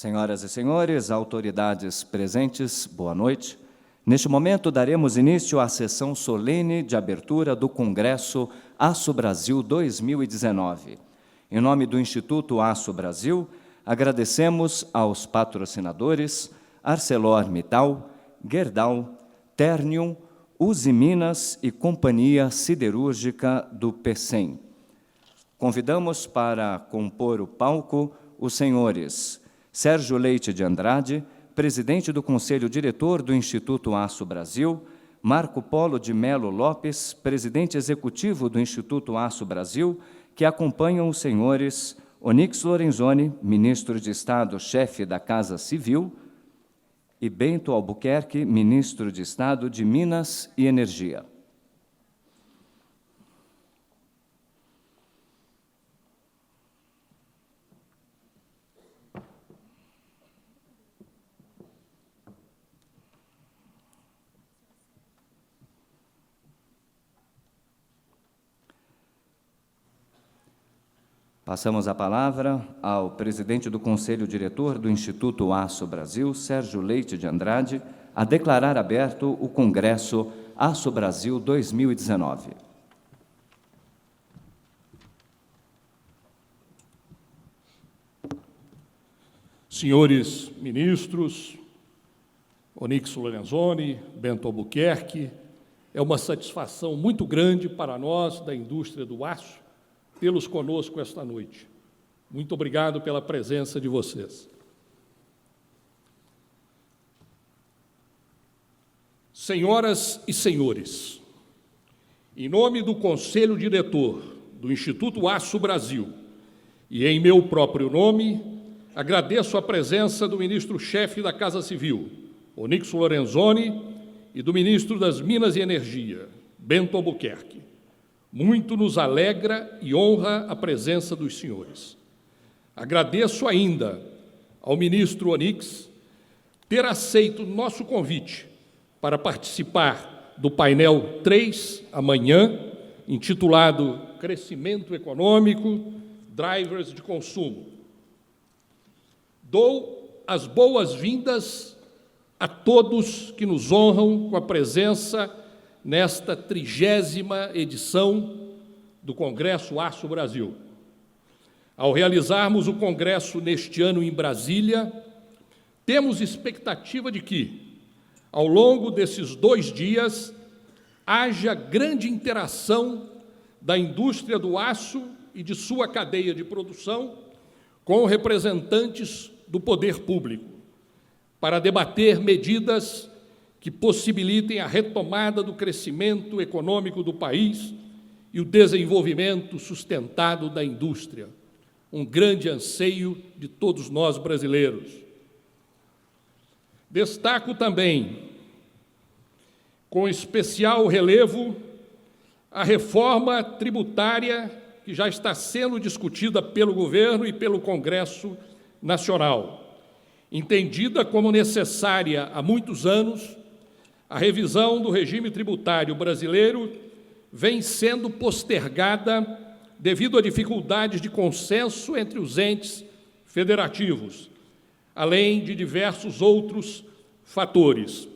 Senhoras e senhores, autoridades presentes, boa noite. Neste momento, daremos início à sessão solene de abertura do Congresso Aço Brasil 2019. Em nome do Instituto Aço Brasil, agradecemos aos patrocinadores ArcelorMittal, Gerdau, Ternium, Usiminas e Companhia Siderúrgica do Pecém. Convidamos para compor o palco os senhores Sérgio Leite de Andrade, presidente do Conselho Diretor do Instituto Aço Brasil, Marco Polo de Melo Lopes, presidente executivo do Instituto Aço Brasil, que acompanham os senhores Onyx Lorenzoni, ministro de Estado, chefe da Casa Civil, e Bento Albuquerque, ministro de Estado de Minas e Energia. Passamos a palavra ao presidente do Conselho Diretor do Instituto Aço Brasil, Sérgio Leite de Andrade, a declarar aberto o Congresso Aço Brasil 2019. Senhores ministros, Onyx Lorenzoni, Bento Albuquerque, é uma satisfação muito grande para nós da indústria do aço tê-los conosco esta noite. Muito obrigado pela presença de vocês. Senhoras e senhores, em nome do Conselho Diretor do Instituto Aço Brasil e em meu próprio nome, agradeço a presença do ministro-chefe da Casa Civil, Onyx Lorenzoni, e do ministro das Minas e Energia, Bento Albuquerque. Muito nos alegra e honra a presença dos senhores. Agradeço ainda ao ministro Onyx ter aceito o nosso convite para participar do painel 3 amanhã, intitulado Crescimento Econômico, Drivers de Consumo. Dou as boas-vindas a todos que nos honram com a presença nesta 30ª edição do Congresso Aço Brasil. Ao realizarmos o Congresso neste ano em Brasília, temos expectativa de que, ao longo desses 2 dias, haja grande interação da indústria do aço e de sua cadeia de produção com representantes do poder público, para debater medidas que possibilitem a retomada do crescimento econômico do país e o desenvolvimento sustentado da indústria, um grande anseio de todos nós brasileiros. Destaco também, com especial relevo, a reforma tributária que já está sendo discutida pelo governo e pelo Congresso Nacional. Entendida como necessária há muitos anos, a revisão do regime tributário brasileiro vem sendo postergada devido a dificuldades de consenso entre os entes federativos, além de diversos outros fatores.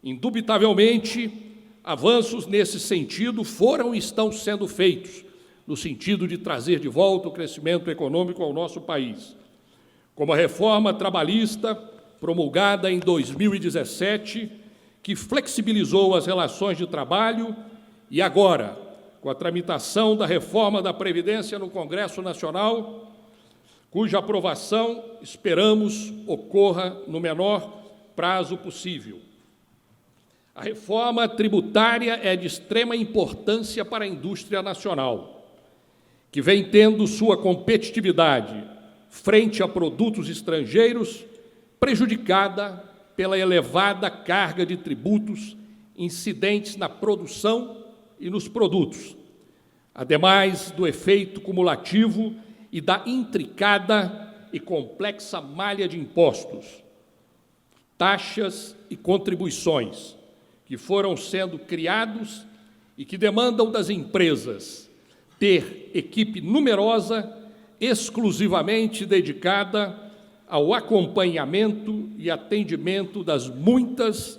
Indubitavelmente, avanços nesse sentido foram e estão sendo feitos, no sentido de trazer de volta o crescimento econômico ao nosso país, como a reforma trabalhista promulgada em 2017, que flexibilizou as relações de trabalho, e agora, com a tramitação da reforma da Previdência no Congresso Nacional, cuja aprovação esperamos ocorra no menor prazo possível. A reforma tributária é de extrema importância para a indústria nacional, que vem tendo sua competitividade frente a produtos estrangeiros prejudicada pela elevada carga de tributos incidentes na produção e nos produtos, ademais do efeito cumulativo e da intricada e complexa malha de impostos, taxas e contribuições que foram sendo criados e que demandam das empresas ter equipe numerosa exclusivamente dedicada ao acompanhamento e atendimento das muitas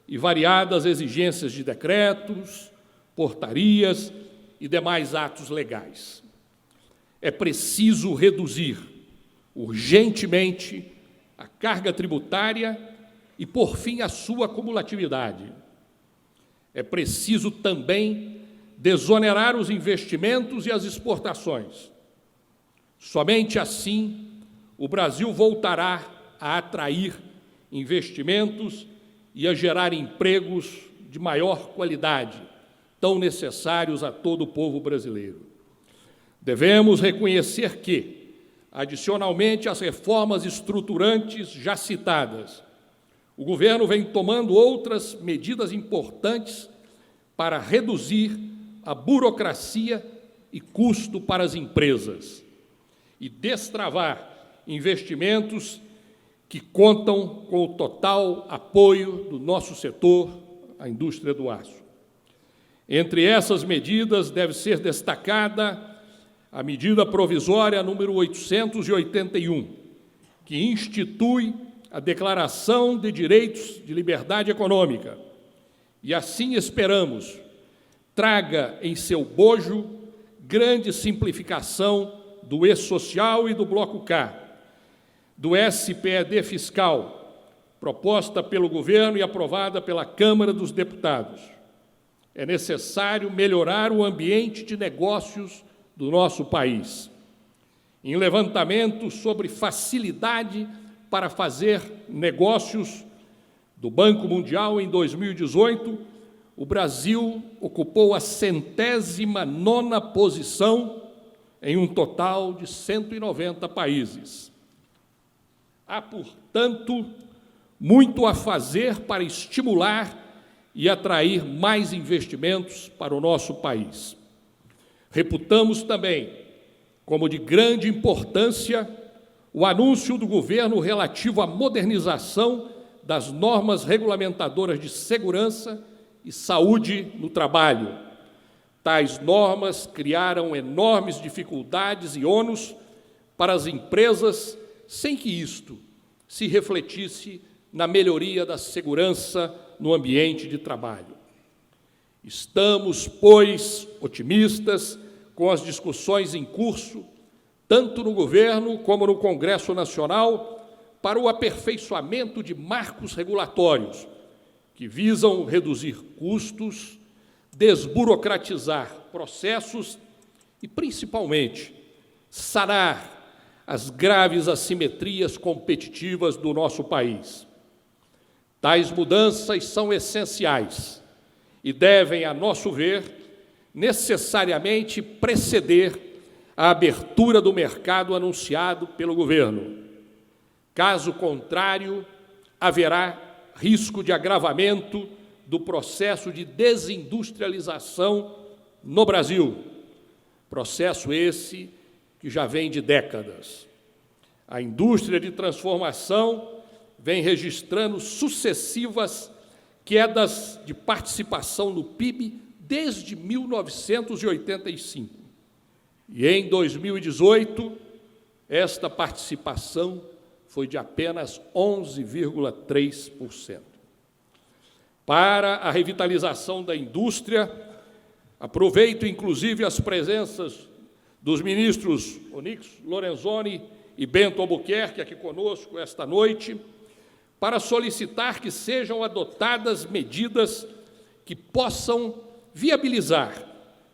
e variadas exigências de decretos, portarias e demais atos legais. É preciso reduzir urgentemente a carga tributária e, por fim, a sua cumulatividade. É preciso também desonerar os investimentos e as exportações. Somente assim o Brasil voltará a atrair investimentos e a gerar empregos de maior qualidade, tão necessários a todo o povo brasileiro. Devemos reconhecer que, adicionalmente às reformas estruturantes já citadas, o governo vem tomando outras medidas importantes para reduzir a burocracia e custo para as empresas e destravar investimentos que contam com o total apoio do nosso setor, a indústria do aço. Entre essas medidas deve ser destacada a medida provisória número 881, que institui a Declaração de Direitos de Liberdade Econômica e, assim esperamos, traga em seu bojo grande simplificação do E-Social e do Bloco K, do SPED fiscal, proposta pelo governo e aprovada pela Câmara dos Deputados. É necessário melhorar o ambiente de negócios do nosso país. Em levantamento sobre facilidade para fazer negócios do Banco Mundial em 2018, o Brasil ocupou a 109ª posição em um total de 190 países. Há, portanto, muito a fazer para estimular e atrair mais investimentos para o nosso país. Reputamos também como de grande importância o anúncio do governo relativo à modernização das normas regulamentadoras de segurança e saúde no trabalho. Tais normas criaram enormes dificuldades e ônus para as empresas, sem que isto se refletisse na melhoria da segurança no ambiente de trabalho. Estamos, pois, otimistas com as discussões em curso, tanto no governo como no Congresso Nacional, para o aperfeiçoamento de marcos regulatórios que visam reduzir custos, desburocratizar processos e, principalmente, sanar as graves assimetrias competitivas do nosso país. Tais mudanças são essenciais e devem, a nosso ver, necessariamente preceder a abertura do mercado anunciado pelo governo. Caso contrário, haverá risco de agravamento do processo de desindustrialização no Brasil, processo esse que já vem de décadas. A indústria de transformação vem registrando sucessivas quedas de participação no PIB desde 1985. E em 2018, esta participação foi de apenas 11,3%. Para a revitalização da indústria, aproveito inclusive as presenças dos ministros Onyx Lorenzoni e Bento Albuquerque aqui conosco esta noite, para solicitar que sejam adotadas medidas que possam viabilizar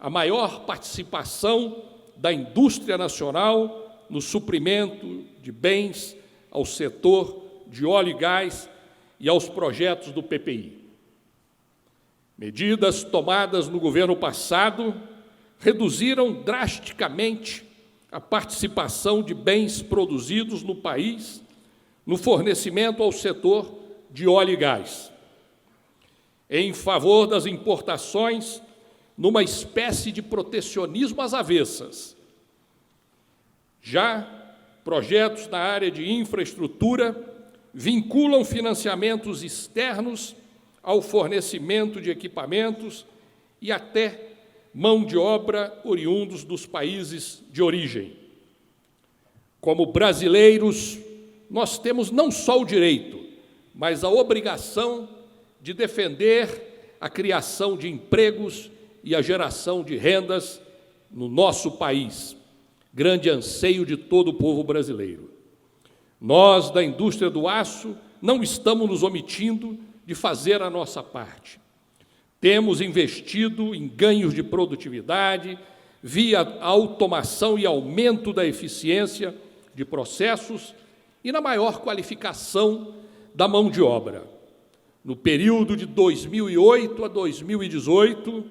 a maior participação da indústria nacional no suprimento de bens ao setor de óleo e gás e aos projetos do PPI. Medidas tomadas no governo passado reduziram drasticamente a participação de bens produzidos no país no fornecimento ao setor de óleo e gás, em favor das importações, numa espécie de protecionismo às avessas. Já projetos na área de infraestrutura vinculam financiamentos externos ao fornecimento de equipamentos e até mão de obra oriundos dos países de origem. Como brasileiros, nós temos não só o direito, mas a obrigação de defender a criação de empregos e a geração de rendas no nosso país, grande anseio de todo o povo brasileiro. Nós, da indústria do aço, não estamos nos omitindo de fazer a nossa parte. Temos investido em ganhos de produtividade, via automação e aumento da eficiência de processos e na maior qualificação da mão de obra. No período de 2008 a 2018,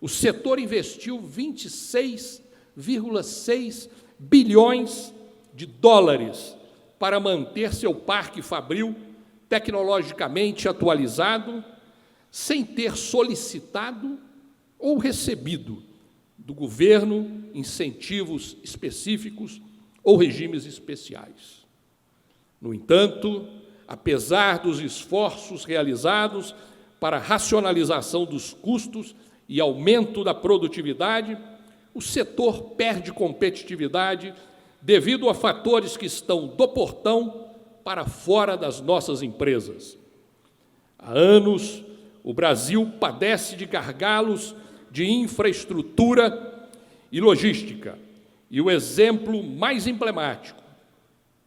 o setor investiu 26,6 bilhões de dólares para manter seu parque fabril tecnologicamente atualizado, sem ter solicitado ou recebido do governo incentivos específicos ou regimes especiais. No entanto, apesar dos esforços realizados para a racionalização dos custos e aumento da produtividade, o setor perde competitividade devido a fatores que estão do portão para fora das nossas empresas. Há anos, o Brasil padece de gargalos de infraestrutura e logística, e o exemplo mais emblemático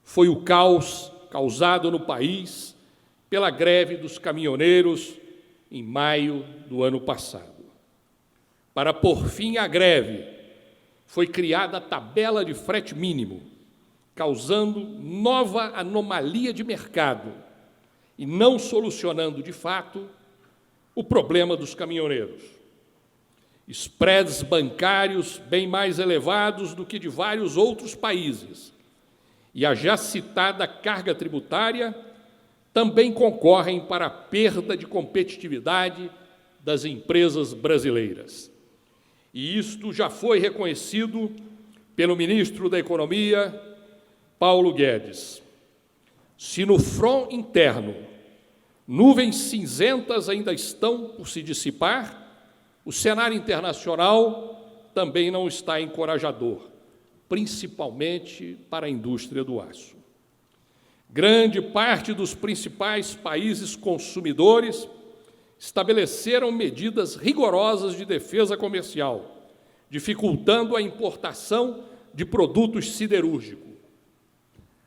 foi o caos causado no país pela greve dos caminhoneiros em maio do ano passado. Para pôr fim à greve, foi criada a tabela de frete mínimo, causando nova anomalia de mercado e não solucionando, de fato, o problema dos caminhoneiros. Spreads bancários bem mais elevados do que de vários outros países e a já citada carga tributária também concorrem para a perda de competitividade das empresas brasileiras. E isto já foi reconhecido pelo ministro da Economia, Paulo Guedes. Se no front interno nuvens cinzentas ainda estão por se dissipar, o cenário internacional também não está encorajador, principalmente para a indústria do aço. Grande parte dos principais países consumidores estabeleceram medidas rigorosas de defesa comercial, dificultando a importação de produtos siderúrgicos.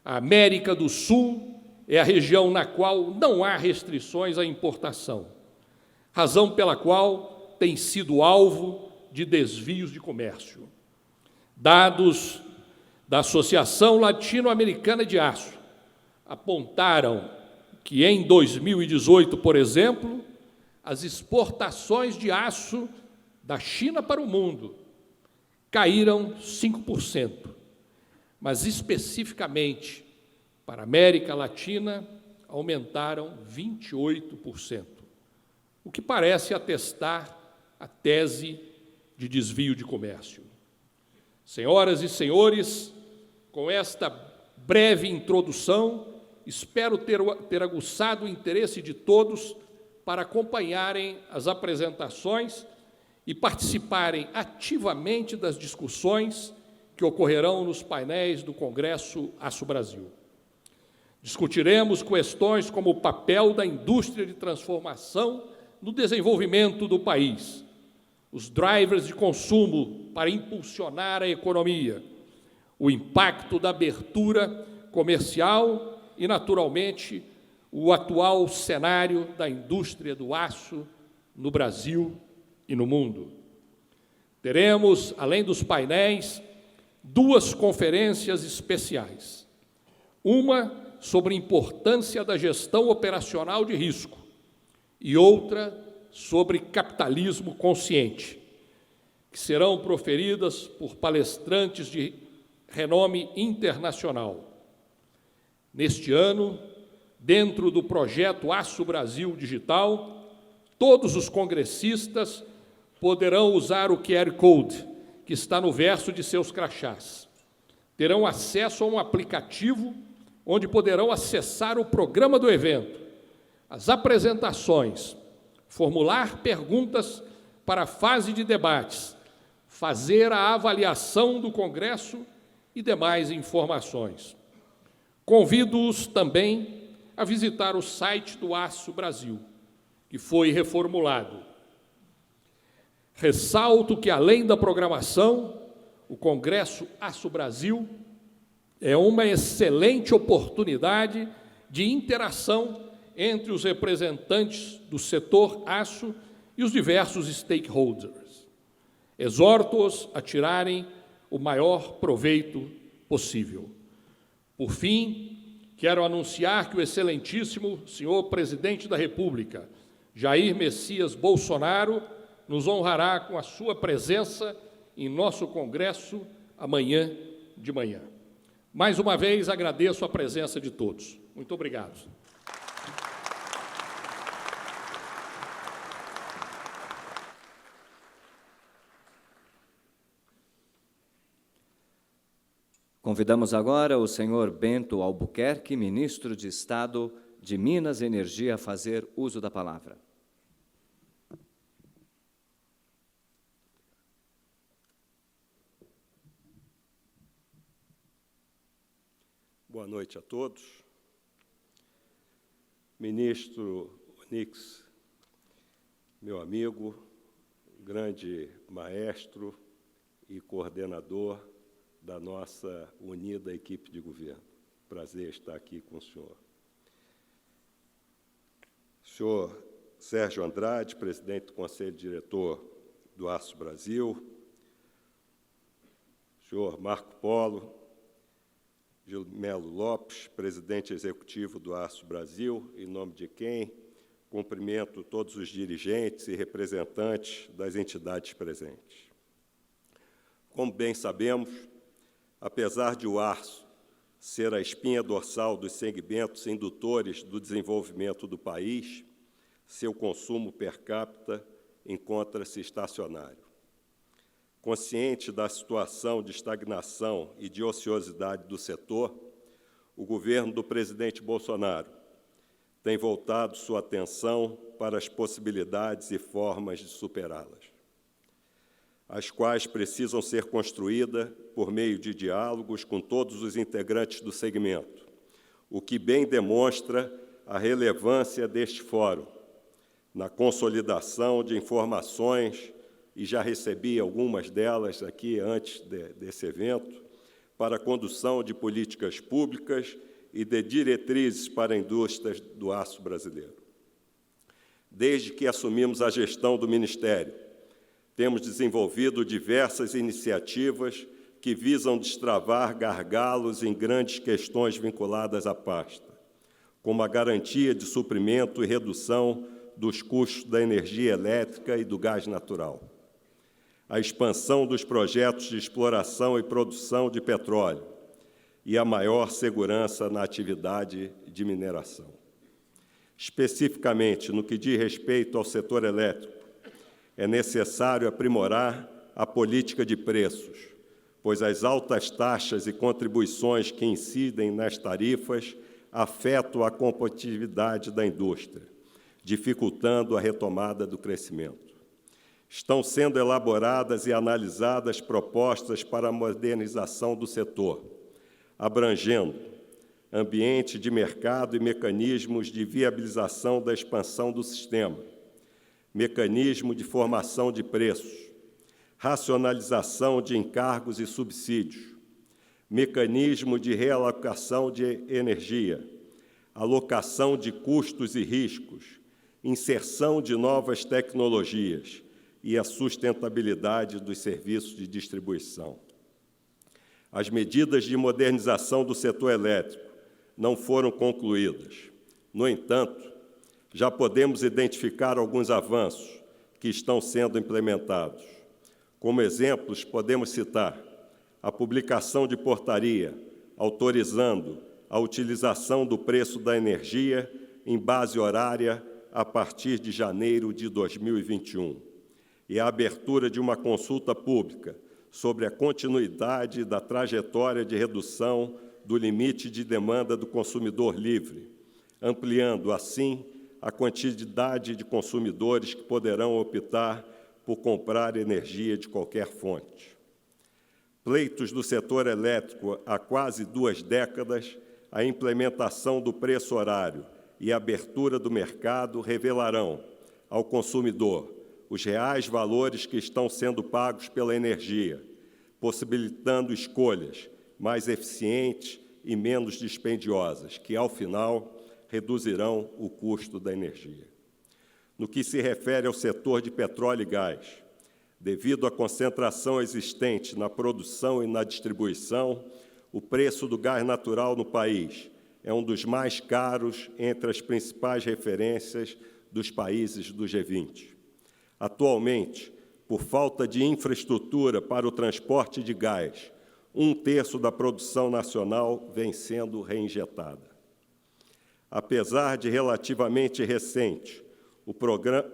A América do Sul é a região na qual não há restrições à importação, razão pela qual tem sido alvo de desvios de comércio. Dados da Associação Latino-Americana de Aço apontaram que, em 2018, por exemplo, as exportações de aço da China para o mundo caíram 5%, mas especificamente para a América Latina aumentaram 28%, o que parece atestar a tese de desvio de comércio. Senhoras e senhores, com esta breve introdução, espero ter aguçado o interesse de todos para acompanharem as apresentações e participarem ativamente das discussões que ocorrerão nos painéis do Congresso Aço Brasil. Discutiremos questões como o papel da indústria de transformação no desenvolvimento do país, os drivers de consumo para impulsionar a economia, o impacto da abertura comercial e, naturalmente, o atual cenário da indústria do aço no Brasil e no mundo. Teremos, além dos painéis, duas conferências especiais. Uma sobre a importância da gestão operacional de risco e outra sobre capitalismo consciente, que serão proferidas por palestrantes de renome internacional. Neste ano, dentro do projeto Aço Brasil Digital, todos os congressistas poderão usar o QR Code, que está no verso de seus crachás. Terão acesso a um aplicativo onde poderão acessar o programa do evento, as apresentações, formular perguntas para a fase de debates, fazer a avaliação do Congresso e demais informações. Convido-os também a visitar o site do Aço Brasil, que foi reformulado. Ressalto que, além da programação, o Congresso Aço Brasil é uma excelente oportunidade de interação entre os representantes do setor aço e os diversos stakeholders. Exorto-os a tirarem o maior proveito possível. Por fim, quero anunciar que o excelentíssimo senhor Presidente da República, Jair Messias Bolsonaro, nos honrará com a sua presença em nosso Congresso amanhã de manhã. Mais uma vez, agradeço a presença de todos. Muito obrigado. Convidamos agora o senhor Bento Albuquerque, ministro de Estado de Minas e Energia, a fazer uso da palavra. Boa noite a todos. Ministro Onyx, meu amigo, grande maestro e coordenador da nossa unida equipe de governo. Prazer estar aqui com o senhor. Senhor Sérgio Andrade, presidente do Conselho Diretor do Aço Brasil. Senhor Marco Polo Gil Melo Lopes, presidente executivo do Aço Brasil, em nome de quem cumprimento todos os dirigentes e representantes das entidades presentes. Como bem sabemos, apesar de o aço ser a espinha dorsal dos segmentos indutores do desenvolvimento do país, seu consumo per capita encontra-se estacionário. Consciente da situação de estagnação e de ociosidade do setor, o governo do presidente Bolsonaro tem voltado sua atenção para as possibilidades e formas de superá-las, as quais precisam ser construídas por meio de diálogos com todos os integrantes do segmento, o que bem demonstra a relevância deste fórum na consolidação de informações, e já recebi algumas delas aqui antes desse evento, para a condução de políticas públicas e de diretrizes para a indústria do aço brasileiro. Desde que assumimos a gestão do Ministério, temos desenvolvido diversas iniciativas que visam destravar gargalos em grandes questões vinculadas à pasta, como a garantia de suprimento e redução dos custos da energia elétrica e do gás natural, a expansão dos projetos de exploração e produção de petróleo e a maior segurança na atividade de mineração. Especificamente, no que diz respeito ao setor elétrico, é necessário aprimorar a política de preços, pois as altas taxas e contribuições que incidem nas tarifas afetam a competitividade da indústria, dificultando a retomada do crescimento. Estão sendo elaboradas e analisadas propostas para a modernização do setor, abrangendo ambiente de mercado e mecanismos de viabilização da expansão do sistema, mecanismo de formação de preços, racionalização de encargos e subsídios, mecanismo de realocação de energia, alocação de custos e riscos, inserção de novas tecnologias e a sustentabilidade dos serviços de distribuição. As medidas de modernização do setor elétrico não foram concluídas. No entanto, já podemos identificar alguns avanços que estão sendo implementados. Como exemplos, podemos citar a publicação de portaria autorizando a utilização do preço da energia em base horária a partir de janeiro de 2021 e a abertura de uma consulta pública sobre a continuidade da trajetória de redução do limite de demanda do consumidor livre, ampliando, assim, a quantidade de consumidores que poderão optar por comprar energia de qualquer fonte. Pleitos do setor elétrico há quase 2 décadas a implementação do preço horário e a abertura do mercado revelarão ao consumidor os reais valores que estão sendo pagos pela energia, possibilitando escolhas mais eficientes e menos dispendiosas, que, ao final, reduzirão o custo da energia. No que se refere ao setor de petróleo e gás, devido à concentração existente na produção e na distribuição, o preço do gás natural no país é um dos mais caros entre as principais referências dos países do G20. Atualmente, por falta de infraestrutura para o transporte de gás, 1/3 da produção nacional vem sendo reinjetada. Apesar de relativamente recente, o programa...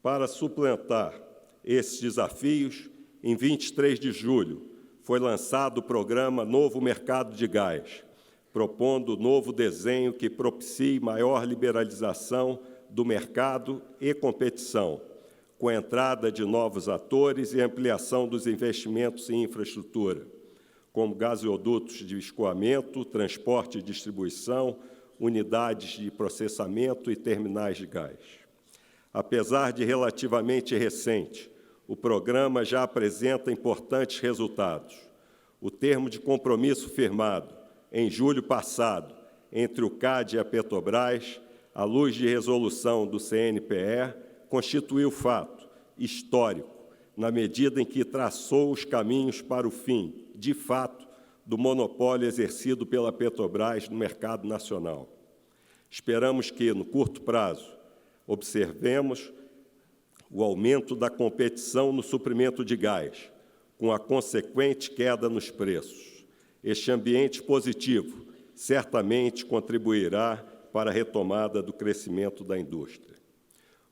Para suplantar esses desafios, em 23 de julho, foi lançado o programa Novo Mercado de Gás, propondo novo desenho que propicie maior liberalização do mercado e competição, com a entrada de novos atores e ampliação dos investimentos em infraestrutura, como gasodutos de escoamento, transporte e distribuição, unidades de processamento e terminais de gás. Apesar de relativamente recente, o programa já apresenta importantes resultados. O termo de compromisso firmado em julho passado entre o CAD e a Petrobras, à luz de resolução do CNPE, constituiu fato histórico, na medida em que traçou os caminhos para o fim, de fato, do monopólio exercido pela Petrobras no mercado nacional. Esperamos que, no curto prazo, observemos o aumento da competição no suprimento de gás, com a consequente queda nos preços. Este ambiente positivo certamente contribuirá para a retomada do crescimento da indústria.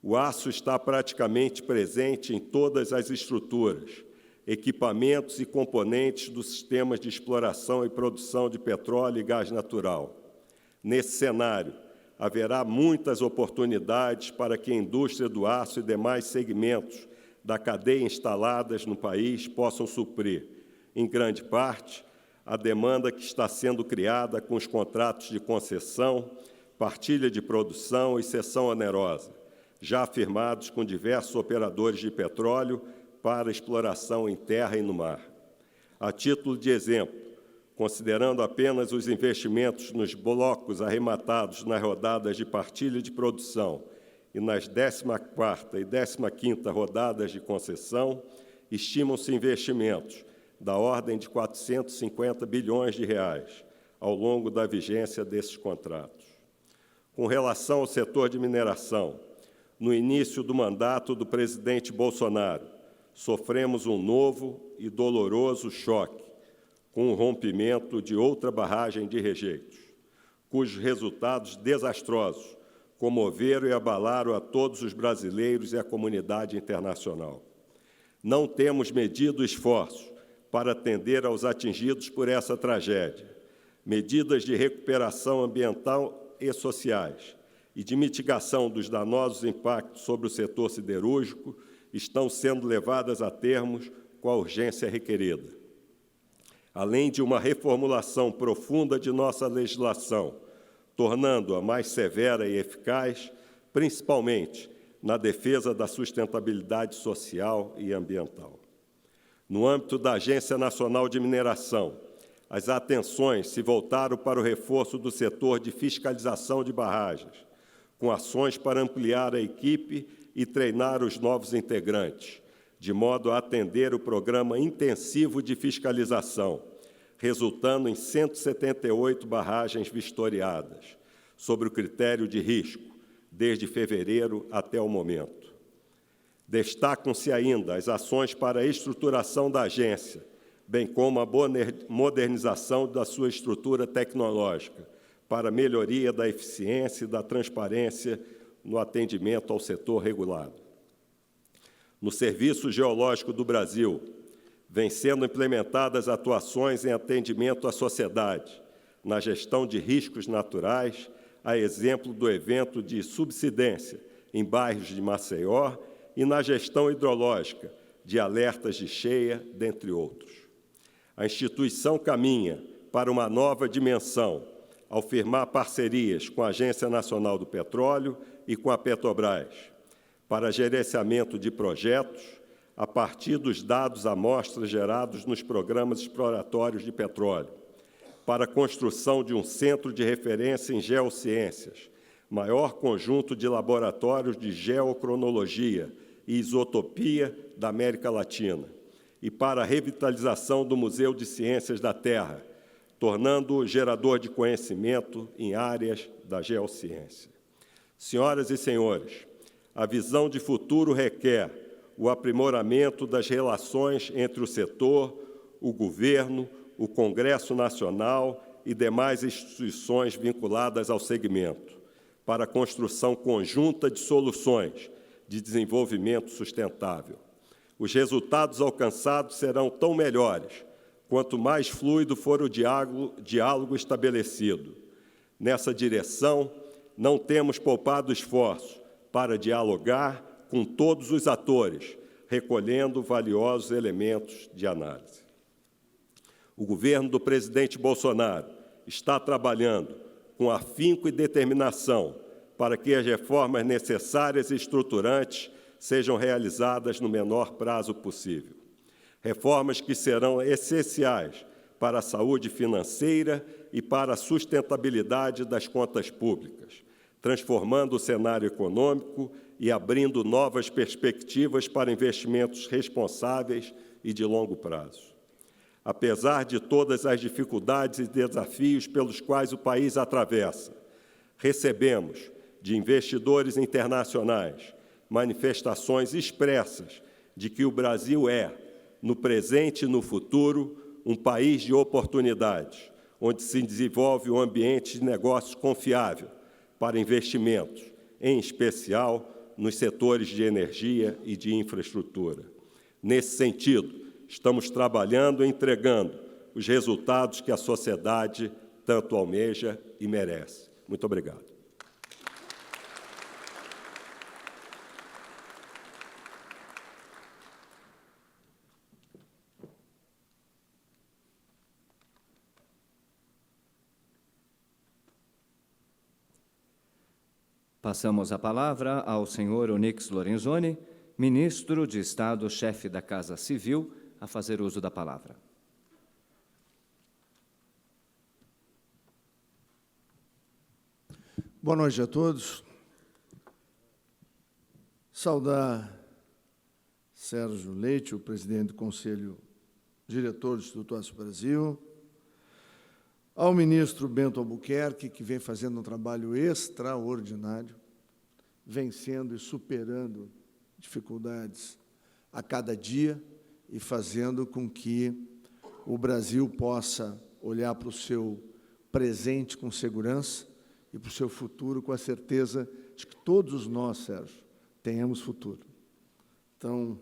O aço está praticamente presente em todas as estruturas, equipamentos e componentes dos sistemas de exploração e produção de petróleo e gás natural. Nesse cenário, haverá muitas oportunidades para que a indústria do aço e demais segmentos da cadeia instaladas no país possam suprir, em grande parte, a demanda que está sendo criada com os contratos de concessão, partilha de produção e cessão onerosa, já firmados com diversos operadores de petróleo para exploração em terra e no mar. A título de exemplo, considerando apenas os investimentos nos blocos arrematados nas rodadas de partilha de produção e nas 14ª e 15ª rodadas de concessão, estimam-se investimentos da ordem de 450 bilhões de reais ao longo da vigência desses contratos. Com relação ao setor de mineração, no início do mandato do presidente Bolsonaro, sofremos um novo e doloroso choque, com o rompimento de outra barragem de rejeitos, cujos resultados desastrosos comoveram e abalaram a todos os brasileiros e a comunidade internacional. Não temos medido esforços para atender aos atingidos por essa tragédia. Medidas de recuperação ambiental e sociais e de mitigação dos danosos impactos sobre o setor siderúrgico estão sendo levadas a termos com a urgência requerida. Além de uma reformulação profunda de nossa legislação, tornando-a mais severa e eficaz, principalmente na defesa da sustentabilidade social e ambiental. No âmbito da Agência Nacional de Mineração, as atenções se voltaram para o reforço do setor de fiscalização de barragens, com ações para ampliar a equipe e treinar os novos integrantes, de modo a atender o programa intensivo de fiscalização, resultando em 178 barragens vistoriadas, sobre o critério de risco, desde fevereiro até o momento. Destacam-se ainda as ações para a estruturação da agência, bem como a modernização da sua estrutura tecnológica, para melhoria da eficiência e da transparência no atendimento ao setor regulado. No Serviço Geológico do Brasil, vêm sendo implementadas atuações em atendimento à sociedade, na gestão de riscos naturais, a exemplo do evento de subsidência em bairros de Maceió e na gestão hidrológica, de alertas de cheia, dentre outros. A instituição caminha para uma nova dimensão, ao firmar parcerias com a Agência Nacional do Petróleo e com a Petrobras, para gerenciamento de projetos a partir dos dados amostras gerados nos programas exploratórios de petróleo, para a construção de um centro de referência em geociências, maior conjunto de laboratórios de geocronologia e isotopia da América Latina, e para a revitalização do Museu de Ciências da Terra, tornando-o gerador de conhecimento em áreas da geociência. Senhoras e senhores, a visão de futuro requer o aprimoramento das relações entre o setor, o governo, o Congresso Nacional e demais instituições vinculadas ao segmento, para a construção conjunta de soluções de desenvolvimento sustentável. Os resultados alcançados serão tão melhores quanto mais fluido for o diálogo estabelecido. Nessa direção, não temos poupado esforço para dialogar com todos os atores, recolhendo valiosos elementos de análise. O governo do presidente Bolsonaro está trabalhando com afinco e determinação para que as reformas necessárias e estruturantes sejam realizadas no menor prazo possível. Reformas que serão essenciais para a saúde financeira e para a sustentabilidade das contas públicas, transformando o cenário econômico e abrindo novas perspectivas para investimentos responsáveis e de longo prazo. Apesar de todas as dificuldades e desafios pelos quais o país atravessa, recebemos de investidores internacionais manifestações expressas de que o Brasil é, no presente e no futuro, um país de oportunidades, onde se desenvolve um ambiente de negócios confiável para investimentos, em especial nos setores de energia e de infraestrutura. Nesse sentido, estamos trabalhando e entregando os resultados que a sociedade tanto almeja e merece. Muito obrigado. Passamos a palavra ao senhor Onyx Lorenzoni, ministro de Estado, chefe da Casa Civil, a fazer uso da palavra. Boa noite a todos. Saudar Sérgio Leite, o presidente do Conselho Diretor do Instituto Aço Brasil, ao ministro Bento Albuquerque, que vem fazendo um trabalho extraordinário, vencendo e superando dificuldades a cada dia e fazendo com que o Brasil possa olhar para o seu presente com segurança e para o seu futuro com a certeza de que todos nós, Sérgio, tenhamos futuro. Então,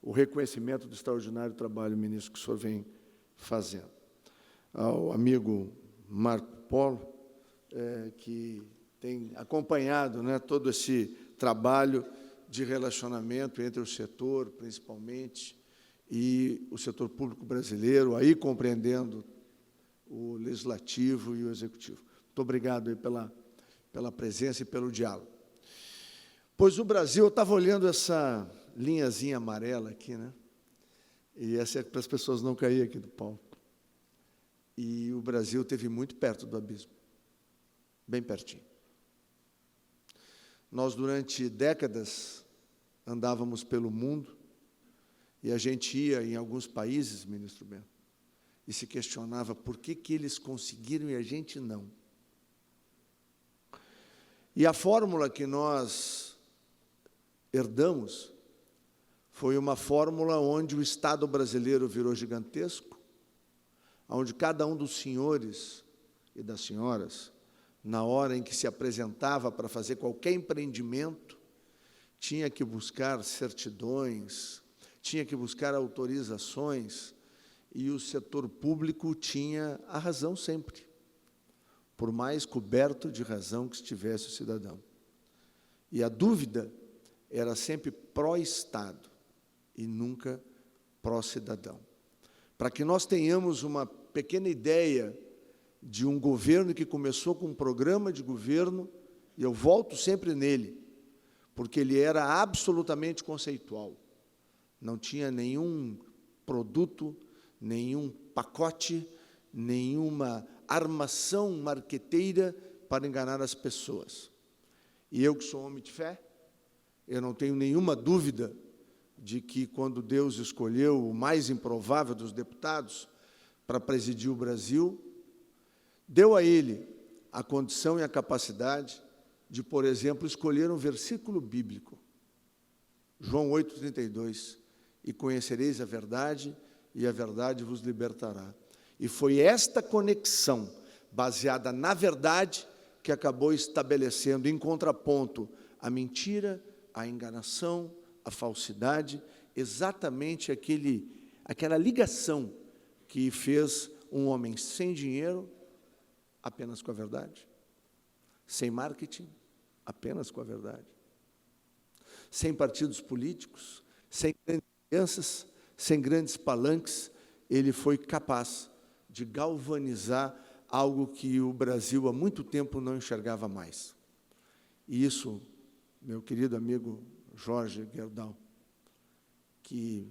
o reconhecimento do extraordinário trabalho, ministro, que o senhor vem fazendo. Ao amigo Marco Polo, que tem acompanhado, né, todo esse trabalho de relacionamento entre o setor, principalmente, e o setor público brasileiro, aí compreendendo o legislativo e o executivo. Muito obrigado aí pela presença e pelo diálogo. Pois o Brasil, eu estava olhando essa linhazinha amarela aqui, né? E essa é para as pessoas não caírem aqui do palco. E o Brasil esteve muito perto do abismo, bem pertinho. Nós, durante décadas, andávamos pelo mundo e a gente ia em alguns países, ministro Bento, e se questionava por que eles conseguiram e a gente não. E a fórmula que nós herdamos foi uma fórmula onde o Estado brasileiro virou gigantesco, onde cada um dos senhores e das senhoras, na hora em que se apresentava para fazer qualquer empreendimento, tinha que buscar certidões, tinha que buscar autorizações, e o setor público tinha a razão sempre, por mais coberto de razão que estivesse o cidadão. E a dúvida era sempre pró-Estado e nunca pró-cidadão. para que nós tenhamos uma pequena ideia de um governo que começou com um programa de governo, e eu volto sempre nele, porque ele era absolutamente conceitual. Não tinha nenhum produto, nenhum pacote, nenhuma armação marqueteira para enganar as pessoas. E eu, que sou homem de fé, eu não tenho nenhuma dúvida de que, quando Deus escolheu o mais improvável dos deputados para presidir o Brasil, deu a ele a condição e a capacidade de, por exemplo, escolher um versículo bíblico, João 8,32, e conhecereis a verdade, e a verdade vos libertará. E foi esta conexão, baseada na verdade, que acabou estabelecendo em contraponto a mentira, a enganação, a falsidade, exatamente aquela ligação que fez um homem sem dinheiro, apenas com a verdade, sem marketing, apenas com a verdade, sem partidos políticos, sem grandes alianças, sem grandes palanques, ele foi capaz de galvanizar algo que o Brasil há muito tempo não enxergava mais. E isso, meu querido amigo Jorge Gerdau, que,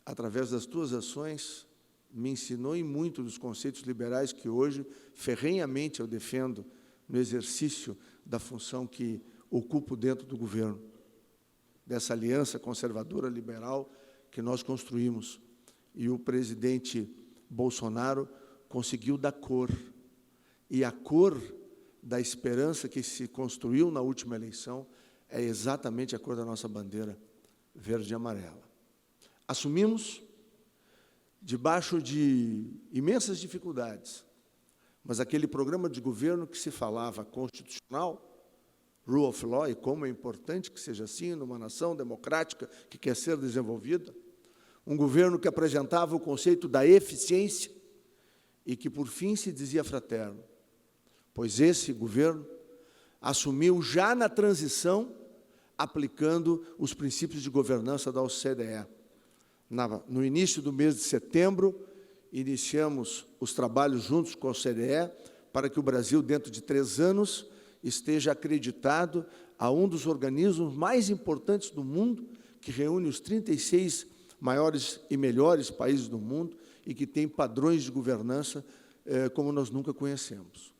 através das tuas ações, me ensinou em muito dos conceitos liberais que hoje, ferrenhamente, eu defendo no exercício da função que ocupo dentro do governo, dessa aliança conservadora liberal que nós construímos. E o presidente Bolsonaro conseguiu dar cor. E a cor da esperança que se construiu na última eleição é exatamente a cor da nossa bandeira, verde e amarela. Assumimos, debaixo de imensas dificuldades, mas aquele programa de governo que se falava constitucional, rule of law, e como é importante que seja assim numa nação democrática que quer ser desenvolvida, um governo que apresentava o conceito da eficiência e que, por fim, se dizia fraterno, pois esse governo assumiu já na transição, aplicando os princípios de governança da OCDE. No início do mês de setembro, iniciamos os trabalhos juntos com a OCDE para que o Brasil, dentro de 3 anos, esteja acreditado a um dos organismos mais importantes do mundo, que reúne os 36 maiores e melhores países do mundo e que tem padrões de governança como nós nunca conhecemos.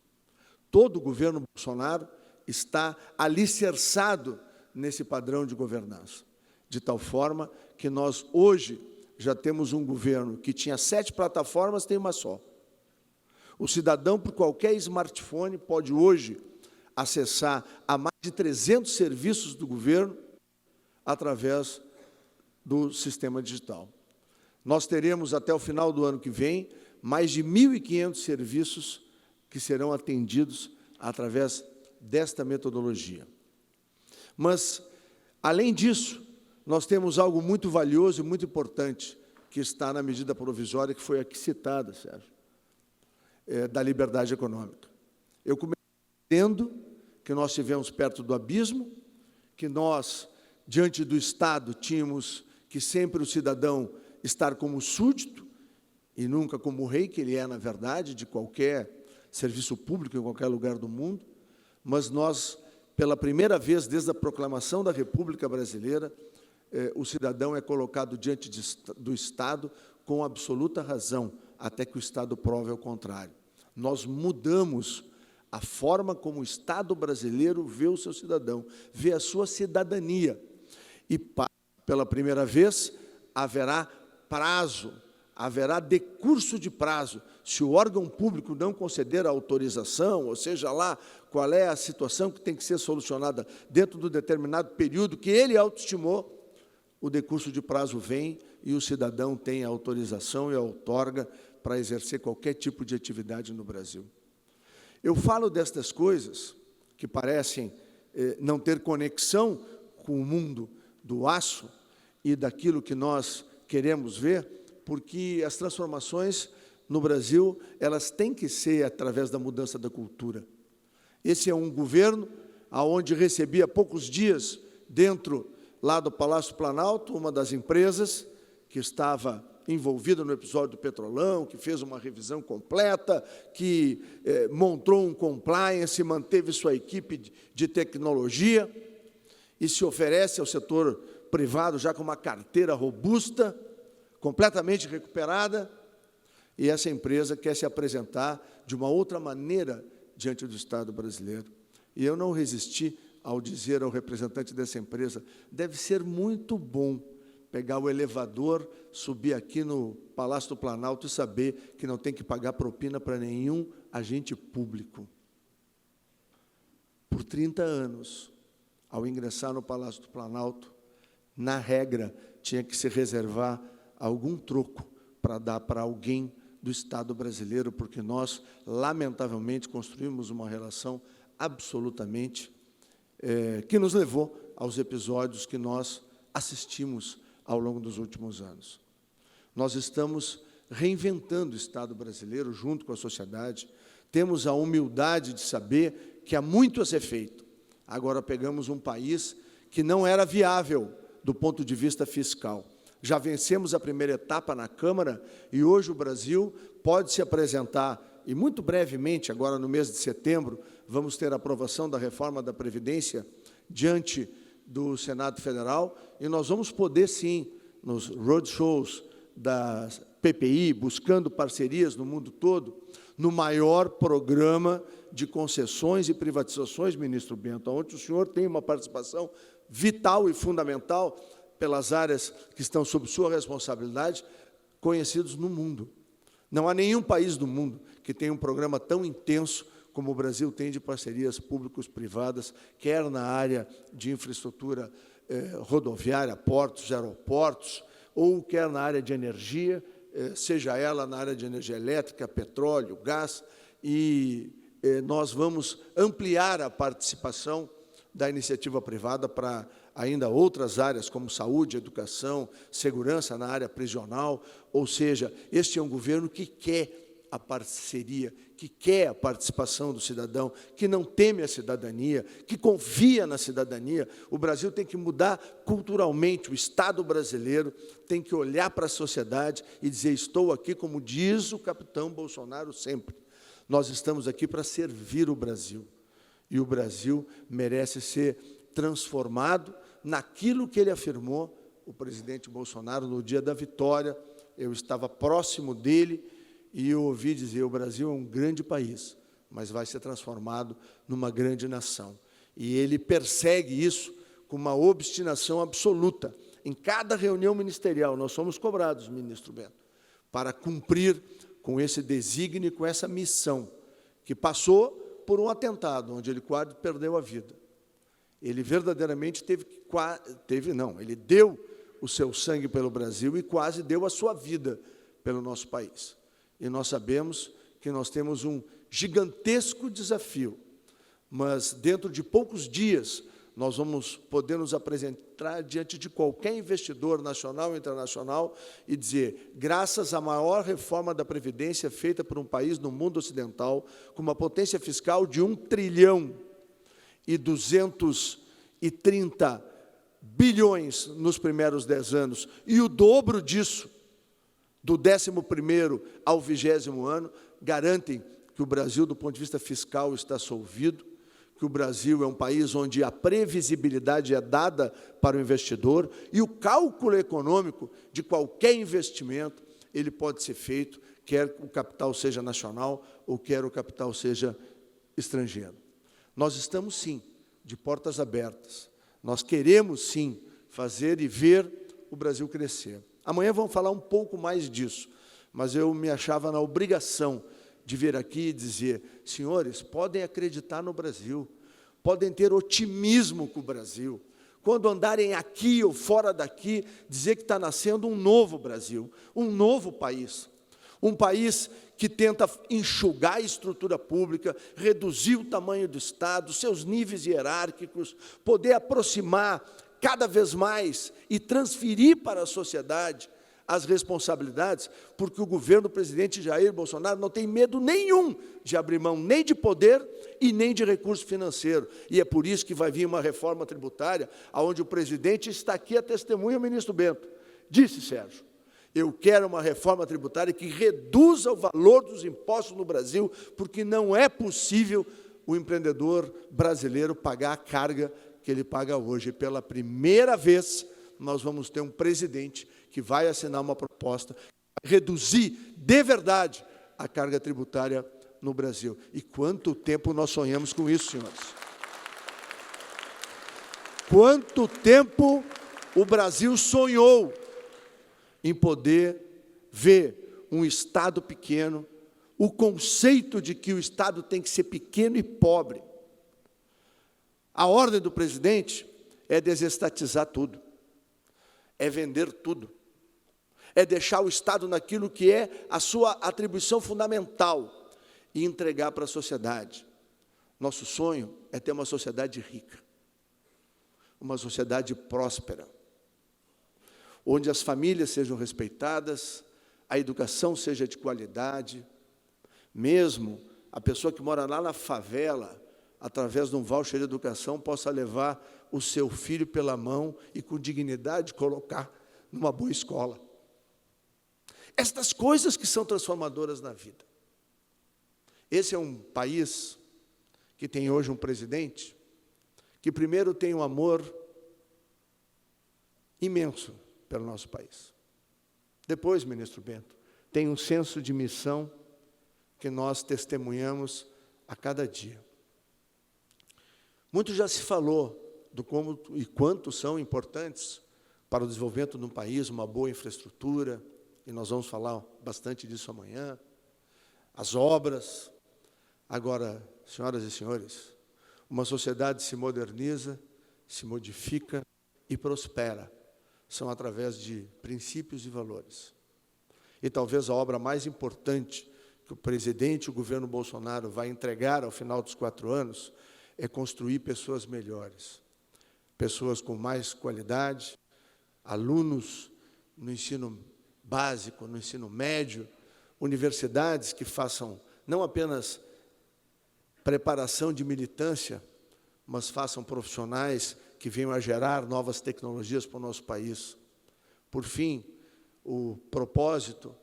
Todo o governo Bolsonaro está alicerçado nesse padrão de governança, de tal forma que nós, hoje, já temos um governo que tinha 7 plataformas, tem uma só. O cidadão, por qualquer smartphone, pode hoje acessar a mais de 300 serviços do governo através do sistema digital. Nós teremos, até o final do ano que vem, mais de 1.500 serviços que serão atendidos através desta metodologia. Mas, além disso, nós temos algo muito valioso e muito importante que está na medida provisória, que foi aqui citada, Sérgio, da liberdade econômica. Eu comecei dizendo que nós estivemos perto do abismo, que nós, diante do Estado, tínhamos que sempre o cidadão estar como súdito e nunca como rei, que ele é, na verdade, de qualquer serviço público em qualquer lugar do mundo, mas nós, pela primeira vez desde a proclamação da República Brasileira, o cidadão é colocado diante do Estado com absoluta razão, até que o Estado prove ao contrário. Nós mudamos a forma como o Estado brasileiro vê o seu cidadão, vê a sua cidadania. E, pela primeira vez, haverá prazo, haverá decurso de prazo. Se o órgão público não conceder a autorização, ou seja lá qual é a situação que tem que ser solucionada dentro do determinado período que ele autoestimou, o decurso de prazo vem e o cidadão tem a autorização e a outorga para exercer qualquer tipo de atividade no Brasil. Eu falo destas coisas que parecem não ter conexão com o mundo do aço e daquilo que nós queremos ver, porque as transformações no Brasil, elas têm que ser através da mudança da cultura. Esse é um governo onde recebi há poucos dias, dentro lá do Palácio Planalto, uma das empresas que estava envolvida no episódio do Petrolão, que fez uma revisão completa, que montou um compliance, manteve sua equipe de tecnologia e se oferece ao setor privado já com uma carteira robusta, completamente recuperada, e essa empresa quer se apresentar de uma outra maneira diante do Estado brasileiro. E eu não resisti ao dizer ao representante dessa empresa, deve ser muito bom pegar o elevador, subir aqui no Palácio do Planalto e saber que não tem que pagar propina para nenhum agente público. Por 30 anos, ao ingressar no Palácio do Planalto, na regra, tinha que se reservar algum troco para dar para alguém do Estado brasileiro, porque nós, lamentavelmente, construímos uma relação absolutamente que nos levou aos episódios que nós assistimos ao longo dos últimos anos. Nós estamos reinventando o Estado brasileiro junto com a sociedade, temos a humildade de saber que há muito a ser feito. Agora pegamos um país que não era viável do ponto de vista fiscal. Já vencemos a primeira etapa na Câmara e hoje o Brasil pode se apresentar, e muito brevemente, agora no mês de setembro, vamos ter a aprovação da reforma da Previdência diante do Senado Federal, e nós vamos poder, sim, nos roadshows da PPI, buscando parcerias no mundo todo, no maior programa de concessões e privatizações, ministro Bento, onde o senhor tem uma participação vital e fundamental pelas áreas que estão sob sua responsabilidade, conhecidos no mundo. Não há nenhum país do mundo que tenha um programa tão intenso como o Brasil tem de parcerias públicos-privadas, quer na área de infraestrutura rodoviária, portos, aeroportos, ou quer na área de energia, seja ela na área de energia elétrica, petróleo, gás, e nós vamos ampliar a participação da iniciativa privada para ainda outras áreas, como saúde, educação, segurança na área prisional, ou seja, este é um governo que quer a parceria, que quer a participação do cidadão, que não teme a cidadania, que confia na cidadania. O Brasil tem que mudar culturalmente, o Estado brasileiro tem que olhar para a sociedade e dizer, estou aqui, como diz o capitão Bolsonaro sempre, nós estamos aqui para servir o Brasil, e o Brasil merece ser transformado naquilo que ele afirmou, o presidente Bolsonaro, no dia da vitória. Eu estava próximo dele e eu ouvi dizer, o Brasil é um grande país, mas vai ser transformado numa grande nação. E ele persegue isso com uma obstinação absoluta. Em cada reunião ministerial, nós somos cobrados, ministro Bento, para cumprir com esse desígnio, com essa missão, que passou por um atentado, onde ele quase perdeu a vida. Ele verdadeiramente ele deu o seu sangue pelo Brasil e quase deu a sua vida pelo nosso país. E nós sabemos que nós temos um gigantesco desafio, mas dentro de poucos dias nós vamos poder nos apresentar diante de qualquer investidor nacional ou internacional e dizer, graças à maior reforma da Previdência feita por um país no mundo ocidental, com uma potência fiscal de 1,230 bilhões nos primeiros 10 anos, e o dobro disso, do 11º ao 20º ano, garantem que o Brasil, do ponto de vista fiscal, está solvido, que o Brasil é um país onde a previsibilidade é dada para o investidor e o cálculo econômico de qualquer investimento, ele pode ser feito, quer o capital seja nacional ou quer o capital seja estrangeiro. Nós estamos, sim, de portas abertas. Nós queremos, sim, fazer e ver o Brasil crescer. Amanhã vamos falar um pouco mais disso, mas eu me achava na obrigação de vir aqui e dizer, senhores, podem acreditar no Brasil, podem ter otimismo com o Brasil. Quando andarem aqui ou fora daqui, dizer que está nascendo um novo Brasil, um novo país. Um país que tenta enxugar a estrutura pública, reduzir o tamanho do Estado, seus níveis hierárquicos, poder aproximar cada vez mais e transferir para a sociedade as responsabilidades, porque o governo do presidente Jair Bolsonaro não tem medo nenhum de abrir mão nem de poder e nem de recurso financeiro. E é por isso que vai vir uma reforma tributária, onde o presidente está aqui a testemunha, ministro Bento. Disse, Sérgio, Eu quero uma reforma tributária que reduza o valor dos impostos no Brasil, porque não é possível o empreendedor brasileiro pagar a carga que ele paga hoje. E pela primeira vez, nós vamos ter um presidente que vai assinar uma proposta que vai reduzir de verdade a carga tributária no Brasil. E quanto tempo nós sonhamos com isso, senhores? Quanto tempo o Brasil sonhou em poder ver um Estado pequeno, o conceito de que o Estado tem que ser pequeno e pobre. A ordem do presidente é desestatizar tudo, é vender tudo, é deixar o Estado naquilo que é a sua atribuição fundamental e entregar para a sociedade. Nosso sonho é ter uma sociedade rica, uma sociedade próspera, onde as famílias sejam respeitadas, a educação seja de qualidade, mesmo a pessoa que mora lá na favela, através de um voucher de educação, possa levar o seu filho pela mão e, com dignidade, colocar numa boa escola. Estas coisas que são transformadoras na vida. Esse é um país que tem hoje um presidente que, primeiro, tem um amor imenso pelo nosso país. Depois, ministro Bento, tem um senso de missão que nós testemunhamos a cada dia. Muito já se falou do como e quanto são importantes para o desenvolvimento de um país, uma boa infraestrutura, e nós vamos falar bastante disso amanhã, as obras. Agora, senhoras e senhores, uma sociedade se moderniza, se modifica e prospera. São através de princípios e valores. E talvez a obra mais importante que o presidente e o governo Bolsonaro vai entregar ao final dos 4 anos é construir pessoas melhores, pessoas com mais qualidade, alunos no ensino básico, no ensino médio, universidades que façam não apenas preparação de militância, mas façam profissionais que venham a gerar novas tecnologias para o nosso país. Por fim, o propósito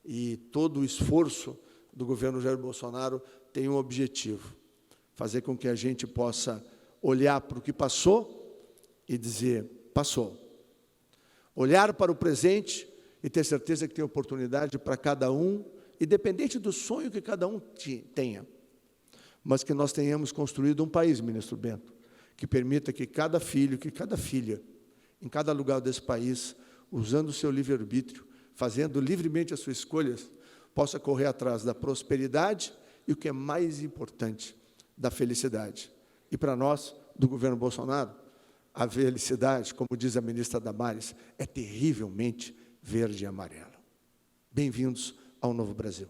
e todo o esforço do governo Jair Bolsonaro tem um objetivo: fazer com que a gente possa olhar para o que passou e dizer, passou. Olhar para o presente e ter certeza que tem oportunidade para cada um, independente do sonho que cada um tenha, mas que nós tenhamos construído um país, ministro Bento, que permita que cada filho, que cada filha, em cada lugar desse país, usando o seu livre-arbítrio, fazendo livremente as suas escolhas, possa correr atrás da prosperidade e, o que é mais importante, da felicidade. E para nós, do governo Bolsonaro, a felicidade, como diz a ministra Damares, é terrivelmente verde e amarela. Bem-vindos ao Novo Brasil.